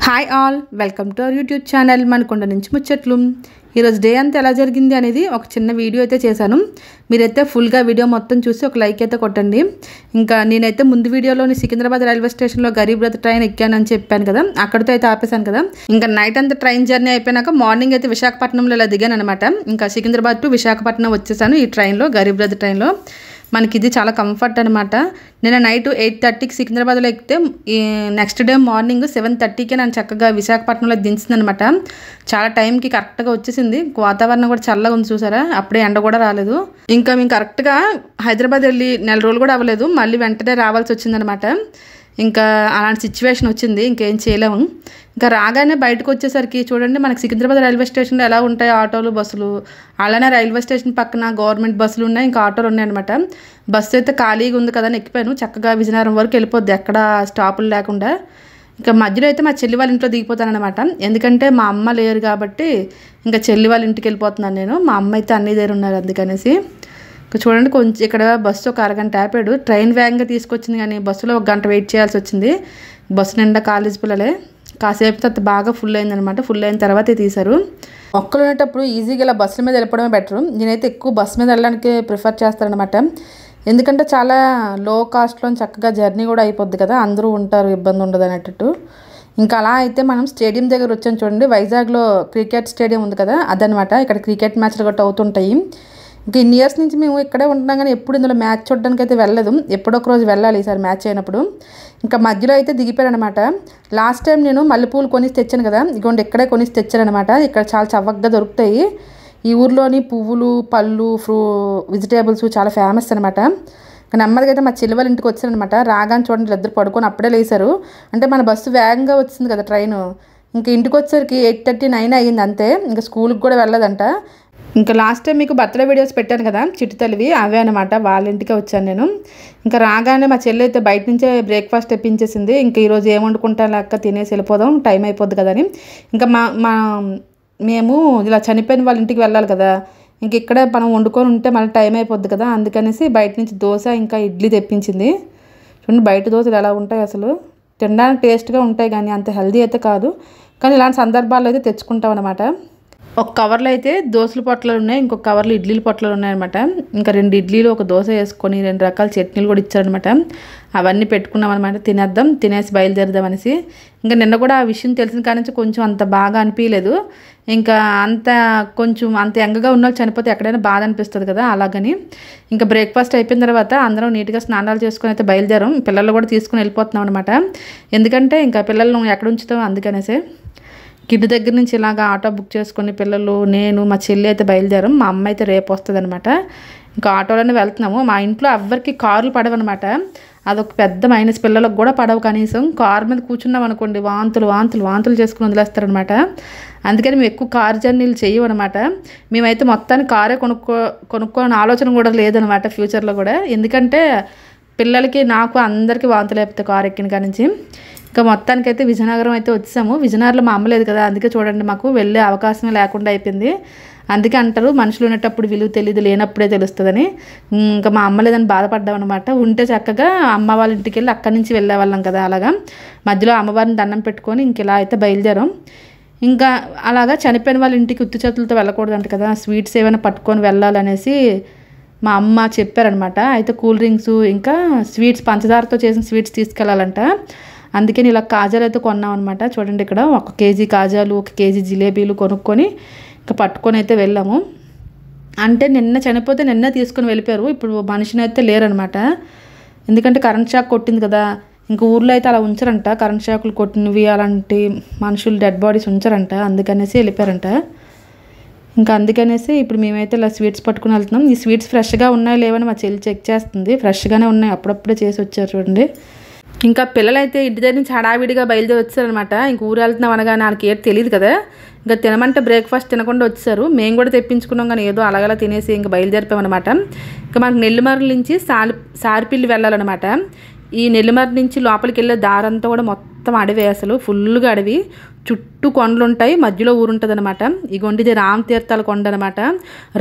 Hi all, welcome to our YouTube channel Manakonda నుంచి ముచ్చట్లు. ఈరోజు డే అంతా ఎలా జరిగింది అనేది ఒక చిన్న వీడియో అయితే చేశాను. మీరైతే ఫుల్గా వీడియో మొత్తం చూసి ఒక లైక్ అయితే కొట్టండి. ఇంకా నేనైతే ముందు వీడియోలోని సికింద్రాబాద్ రైల్వే స్టేషన్లో గరీబ్ రథ్ ట్రైన్ ఎక్కానని చెప్పాను కదా, అక్కడితో అయితే ఆపేశాను కదా. ఇంకా నైట్ అంతా ట్రైన్ జర్నీ అయిపోయినాక మార్నింగ్ అయితే విశాఖపట్నంలో ఇలా దిగాను అనమాట. ఇంకా సికింద్రాబాద్ టు విశాఖపట్నం వచ్చేసాను ఈ ట్రైన్లో, గరీబ్ రథ్ ట్రైన్లో. మనకి ఇది చాలా కంఫర్ట్ అనమాట. నేను నైట్ 8:30కి సికింద్రాబాద్లో ఎక్కితే ఈ నెక్స్ట్ డే మార్నింగ్ 7:30కే నన్ను చక్కగా విశాఖపట్నంలో దించింది అనమాట. చాలా టైంకి కరెక్ట్గా వచ్చేసింది. వాతావరణం కూడా చల్లగా ఉంది చూసారా, అప్పుడే ఎండ కూడా రాలేదు. ఇంకా మేము కరెక్ట్గా హైదరాబాద్ వెళ్ళి 4 రోజులు కూడా అవ్వలేదు, మళ్ళీ వెంటనే రావాల్సి వచ్చిందనమాట. ఇంకా అలాంటి సిచ్యువేషన్ వచ్చింది, ఇంకేం చేయలేము. ఇంకా రాగానే బయటకు వచ్చేసరికి చూడండి, మనకి సికింద్రాబాద్ రైల్వే స్టేషన్లో ఎలా ఉంటాయి ఆటోలు బస్సులు, అలానే రైల్వే స్టేషన్ పక్కన గవర్నమెంట్ బస్సులు ఉన్నాయి, ఇంకా ఆటోలు ఉన్నాయన్నమాట. బస్సు అయితే ఖాళీగా ఉంది కదా అని ఎక్కిపోయాను. చక్కగా విజయనగరం వరకు వెళ్ళిపోద్ది ఎక్కడ స్టాపులు లేకుండా. ఇంకా మధ్యలో అయితే మా చెల్లి వాళ్ళ ఇంట్లో దిగిపోతానమాట. ఎందుకంటే మా అమ్మ లేరు కాబట్టి ఇంకా చెల్లి వాళ్ళ ఇంటికి వెళ్ళిపోతున్నాను నేను. మా అమ్మ అయితే అన్ని దగ్గర ఉన్నారు అందుకనేసి. చూడండి, కొంచెం ఇక్కడ బస్సు ఒక అరగంట ఆపాడు. ట్రైన్ వేగంగా తీసుకొచ్చింది కానీ బస్సులో 1 గంట వెయిట్ చేయాల్సి వచ్చింది. బస్సు నిండా కాలేజ్ పిల్లలే. కాసేపు తర్వాత బాగా ఫుల్ అయిందనమాట. ఫుల్ అయిన తర్వాతే తీశారు. ఒక్కరు ఉండేటప్పుడు ఈజీగా ఇలా బస్సుల మీద వెళ్ళిపోవడమే బెటరు. నేనైతే ఎక్కువ బస్సు మీద వెళ్ళడానికి ప్రిఫర్ చేస్తానమాట. ఎందుకంటే చాలా లో కాస్ట్లో చక్కగా జర్నీ కూడా అయిపోద్ది కదా, అందరూ ఉంటారు, ఇబ్బంది ఉండదు అనేటట్టు. ఇంకా అలా అయితే మనం స్టేడియం దగ్గర వచ్చాను చూడండి. వైజాగ్లో క్రికెట్ స్టేడియం ఉంది కదా, అదనమాట. ఇక్కడ క్రికెట్ మ్యాచ్లు గట్రా అవుతుంటాయి. ఇంకా ఇన్ని ఇయర్స్ నుంచి మేము ఇక్కడే ఉంటున్నాం కానీ ఎప్పుడు ఇందులో మ్యాచ్ చూడడానికి అయితే వెళ్ళలేదు. ఎప్పుడొక రోజు వెళ్ళాలి ఈసారి మ్యాచ్ అయినప్పుడు. ఇంకా మధ్యలో అయితే దిగిపోయాడనమాట. లాస్ట్ టైం నేను మల్లెపూలు కొనిసి తెచ్చాను కదా, ఇదిగోండి ఇక్కడే కొనిసి తెచ్చానమాట. ఇక్కడ చాలా చవకగా దొరుకుతాయి. ఈ ఊర్లోని పువ్వులు, పళ్ళు, వెజిటేబుల్స్ చాలా ఫేమస్ అనమాట. నెమ్మదిగా అయితే మా చెల్లి వాళ్ళ ఇంటికి వచ్చారనమాట. రాగానే చూడండి ఇద్దరు పడుకొని అప్పుడే లేసారు. అంటే మన బస్సు వేగంగా వచ్చింది కదా ట్రైను. ఇంకా ఇంటికి వచ్చేసరికి 8:30, 9 అయ్యింది అంతే. ఇంకా స్కూల్కి కూడా వెళ్ళదంట. ఇంకా లాస్ట్ టైం మీకు బర్త్డే వీడియోస్ పెట్టాను కదా చిట్టు తల్లివి, అవే అనమాట. వాళ్ళ ఇంటికే వచ్చాను నేను. ఇంకా రాగానే మా చెల్లి అయితే బయట నుంచే బ్రేక్ఫాస్ట్ తెప్పించేసింది. ఇంకా ఈరోజు ఏం వండుకుంటా లెక్క తినేసి వెళ్ళిపోదాం, టైం అయిపోద్ది కదా అని. ఇంకా మేము ఇలా చనిపోయిన వాళ్ళ ఇంటికి వెళ్ళాలి కదా, ఇంక ఇక్కడే మనం వండుకొని ఉంటే మళ్ళీ టైం అయిపోద్ది కదా, అందుకనేసి బయట నుంచి దోశ ఇంకా ఇడ్లీ తెప్పించింది. చూడండి బయట దోశలు ఎలా ఉంటాయి అసలు, తినడానికి టేస్ట్గా ఉంటాయి కానీ అంత హెల్దీ అయితే కాదు. కానీ ఇలాంటి సందర్భాల్లో అయితే తెచ్చుకుంటాం అనమాట. ఒక కవర్లో అయితే దోశల పొట్లాలు ఉన్నాయి, ఇంకొక కవర్లో ఇడ్లీల పొట్లాలు ఉన్నాయన్నమాట. ఇంకా 2 ఇడ్లీలు, ఒక దోశ వేసుకొని 2 రకాల చట్నీలు కూడా ఇచ్చారనమాట. అవన్నీ పెట్టుకున్నాం అనమాట. తినేద్దాం, తినేసి బయలుదేరదాం అనేసి. ఇంకా నిన్న కూడా ఆ విషయం తెలిసిన కాడి నుంచి కొంచెం అంత బాగా అనిపించలేదు. ఇంకా కొంచెం అంత ఎంగగా ఉన్న వాళ్ళు చనిపోతే ఎక్కడైనా బాధ అనిపిస్తుంది కదా, అలాగని. ఇంకా బ్రేక్ఫాస్ట్ అయిపోయిన తర్వాత అందరం నీట్గా స్నానాలు చేసుకుని అయితే బయలుదేరాం. పిల్లలు కూడా తీసుకుని వెళ్ళిపోతున్నాం అనమాట. ఎందుకంటే ఇంకా పిల్లలను ఎక్కడ ఉంచుతాం అందుకనేసే. కిడ్డు దగ్గర నుంచి ఇలాగ ఆటో బుక్ చేసుకుని పిల్లలు, నేను, మా చెల్లి అయితే బయలుదేరాం. మా అమ్మ అయితే రేపు వస్తుంది అనమాట. ఇంకా ఆటోలోనే వెళ్తున్నాము. మా ఇంట్లో ఎవ్వరికి కార్లు పడవన్నమాట. అదొక పెద్ద మైనస్, పిల్లలకు కూడా పడవు. కనీసం కారు మీద కూర్చున్నాం అనుకోండి వాంతులు చేసుకుని వదిలేస్తారనమాట. అందుకని మేము ఎక్కువ కారు జర్నీలు చేయమన్నమాట. మేమైతే మొత్తానికి కారే కొనుక్కోని ఆలోచన కూడా లేదనమాట ఫ్యూచర్లో కూడా. ఎందుకంటే పిల్లలకి, నాకు, అందరికీ వాంతులు అయిపోతాయి కారు ఎక్కిన కాడి నుంచి. ఇంకా మొత్తానికైతే విజయనగరం అయితే వచ్చాము. విజయనగరంలో మా అమ్మ లేదు కదా, అందుకే చూడండి మాకు వెళ్ళే అవకాశమే లేకుండా అయిపోయింది. అందుకే అంటారు మనుషులు ఉండేటప్పుడు విలువ తెలియదు, లేనప్పుడే తెలుస్తుందని. ఇంకా మా అమ్మ లేదని బాధపడ్డాం అనమాట. ఉంటే చక్కగా అమ్మ వాళ్ళ ఇంటికి వెళ్ళి అక్కడి నుంచి వెళ్ళేవాళ్ళం కదా. అలాగా మధ్యలో అమ్మవారిని దండం పెట్టుకొని ఇంక ఇలా అయితే బయలుదేరాం. ఇంకా అలాగా చనిపోయిన వాళ్ళ ఇంటికి ఉత్తి చేతులతో వెళ్ళకూడదంట కదా, స్వీట్స్ ఏమైనా పట్టుకొని వెళ్ళాలనేసి మా అమ్మ చెప్పారనమాట. అయితే కూల్ డ్రింక్స్ ఇంకా స్వీట్స్, పంచదారతో చేసిన స్వీట్స్ తీసుకెళ్ళాలంట. అందుకని ఇలా కాజాలు అయితే కొన్నాం అనమాట. చూడండి ఇక్కడ 1 కేజీ కాజాలు, 1 కేజీ జిలేబీలు కొనుక్కొని ఇంకా పట్టుకొని అయితే వెళ్ళాము. అంటే నిన్న చనిపోతే నిన్న తీసుకొని వెళ్ళిపోయారు. ఇప్పుడు మనిషిని అయితే లేరనమాట. ఎందుకంటే కరెంట్ షాక్ కొట్టింది కదా. ఇంకా ఊర్లో అయితే అలా ఉంచరంట, కరెంట్ షాకులు కొట్టినవి అలాంటి మనుషులు డెడ్ బాడీస్ ఉంచరంట, అందుకనేసి వెళ్ళిపోయారంట. ఇంకా అందుకనేసి ఇప్పుడు మేమైతే ఇలా స్వీట్స్ పట్టుకుని వెళ్తున్నాం. ఈ స్వీట్స్ ఫ్రెష్గా ఉన్నాయో లేవని మా చెల్లి చెక్ చేస్తుంది. ఫ్రెష్గానే ఉన్నాయి, అప్పుడప్పుడే చేసి వచ్చారు చూడండి. ఇంకా పిల్లలైతే ఇంటి దగ్గర నుంచి హడావిడిగా బయలుదేరి వచ్చారనమాట. ఇంక ఊరు వెళ్తున్నాం అనగా నాకు ఏది తెలియదు కదా, ఇంకా తినమంటే బ్రేక్ఫాస్ట్ తినకుండా వచ్చారు. మేము కూడా తెప్పించుకున్నాం కానీ ఏదో అలాగలా తినేసి ఇంకా బయలుదేరిపోయామన్నమాట. ఇంకా మనకు నెల్లిమర్ల నుంచి సారిపిల్లి వెళ్ళాలన్నమాట. ఈ నెల్లిమర్ల నుంచి లోపలికి వెళ్ళే దారంతా కూడా మొత్తం అడవి, అసలు ఫుల్గా అడవి. చుట్టూ కొండలు ఉంటాయి, మధ్యలో ఊరు ఉంటుంది అనమాట. ఇగోండిది రామతీర్థాల కొండ అనమాట.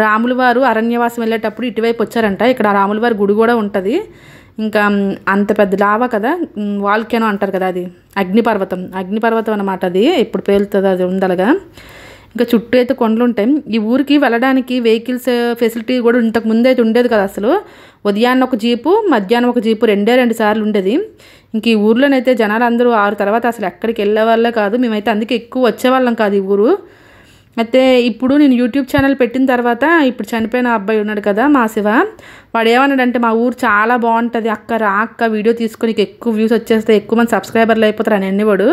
రాముల వారు అరణ్యవాసం వెళ్ళేటప్పుడు ఇటువైపు వచ్చారంట. ఇక్కడ రాముల వారి గుడి కూడా ఉంటుంది. ఇంకా అంత పెద్ద లావా కదా, వాల్కెనో అంటారు కదా, అది అగ్నిపర్వతం అన్నమాట. అది ఎప్పుడు పేలుతుందో అది ఉండలుగా. ఇంకా చుట్టూ అయితే కొండలు ఉంటాయి. ఈ ఊరికి వెళ్ళడానికి వెహికల్స్ ఫెసిలిటీ కూడా ఇంతకు ముందు అయితే ఉండేది కదా అసలు. ఉదయాన్న ఒక జీపు, మధ్యాహ్నం ఒక జీపు, రెండు సార్లు ఉండేది. ఇంక ఈ ఊర్లోనైతే జనాలు అందరూ 6 తర్వాత అసలు ఎక్కడికి వెళ్ళే వాళ్ళే కాదు. మేమైతే అందుకే ఎక్కువ వచ్చేవాళ్ళం కాదు ఈ ఊరు. అయితే ఇప్పుడు నేను యూట్యూబ్ ఛానల్ పెట్టిన తర్వాత ఇప్పుడు చనిపోయిన అబ్బాయి ఉన్నాడు కదా మా శివ, వాడు ఏమన్నాడంటే మా ఊరు చాలా బాగుంటుంది అక్క, రా అక్క వీడియో తీసుకొని ఎక్కువ వ్యూస్ వచ్చేస్తాయి, ఎక్కువ మంది సబ్స్క్రైబర్లు అయిపోతారు అని అనేవాడు.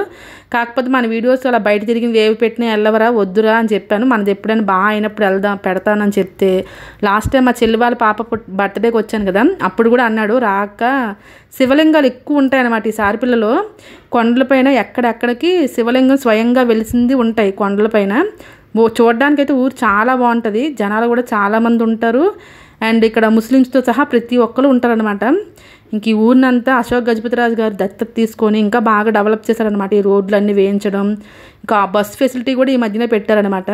కాకపోతే మన వీడియోస్ అలా బయట తిరిగి ఏవి పెట్టినా వెళ్ళవరా వద్దురా అని చెప్పాను. మనది ఎప్పుడైనా బాగా అయినప్పుడు పెడతానని చెప్తే లాస్ట్ టైం మా చెల్లి వాళ్ళ పాప బర్త్డేకి వచ్చాను కదా, అప్పుడు కూడా అన్నాడు రా అక్క, శివలింగాలు ఎక్కువ ఉంటాయి అన్నమాట ఈ సారిపిల్లలో. కొండలపైన ఎక్కడెక్కడికి శివలింగం స్వయంగా వెలిసింది ఉంటాయి కొండలపైన. చూడడానికైతే ఊరు చాలా బాగుంటుంది, జనాలు కూడా చాలామంది ఉంటారు. అండ్ ఇక్కడ ముస్లిమ్స్తో సహా ప్రతి ఒక్కరు ఉంటారనమాట. ఇంక ఈ ఊరినంతా అశోక్ గజపతిరాజు గారు దత్తత తీసుకొని ఇంకా బాగా డెవలప్ చేశారనమాట. ఈ రోడ్లన్నీ వేయించడం, ఇంకా బస్ ఫెసిలిటీ కూడా ఈ మధ్యనే పెట్టారనమాట.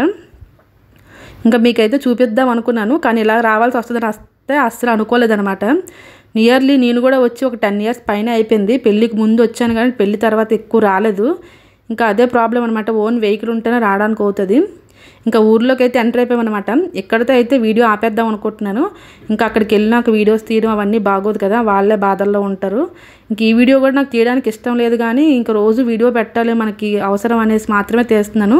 ఇంకా మీకైతే చూపిద్దాం అనుకున్నాను, కానీ ఇలా రావాల్సి వస్తుందని అస్సలు అనుకోలేదనమాట. నియర్లీ నేను కూడా వచ్చి ఒక 10 years పైన అయిపోయింది. పెళ్ళికి ముందు వచ్చాను కానీ పెళ్ళి తర్వాత ఎక్కువ రాలేదు. ఇంకా అదే ప్రాబ్లం అనమాట, ఓన్ వెహికల్ ఉంటేనే రావడానికి అవుతుంది. ఇంకా ఊర్లోకి అయితే ఎంటర్ అయిపోయామన్నమాట. ఎక్కడితో అయితే వీడియో ఆపేద్దాం అనుకుంటున్నాను. ఇంకా అక్కడికి వెళ్ళినాక వీడియోస్ తీయడం అవన్నీ బాగోదు కదా, వాళ్ళే బాధల్లో ఉంటారు. ఇంక ఈ వీడియో కూడా నాకు తీయడానికి ఇష్టం లేదు, కానీ ఇంకా రోజు వీడియో పెట్టాలి మనకి అవసరం అనేసి మాత్రమే తీస్తున్నాను.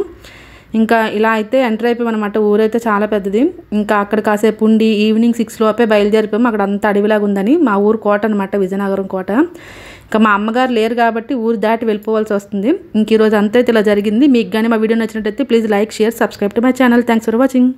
ఇంకా ఇలా అయితే ఎంటర్ అయిపోయామన్నమాట. ఊరైతే చాలా పెద్దది. ఇంకా అక్కడ కాసేపు ఉండి ఈవినింగ్ 6 లోపే బయలుదేరిపోయాము. అక్కడ అంతా అడవిలాగా ఉందని, మా ఊరు కోట అనమాట, విజయనగరం కోట. ఇంకా మా అమ్మగారు లేరు కాబట్టి ఊరు దాటి వెళ్ళిపోవాల్సి వస్తుంది. ఇంక ఈరోజు అంతా ఇలా జరిగింది. మీకు కానీ మా వీడియో నచ్చినట్టయితే please like, share, subscribe to my channel. Thanks for watching.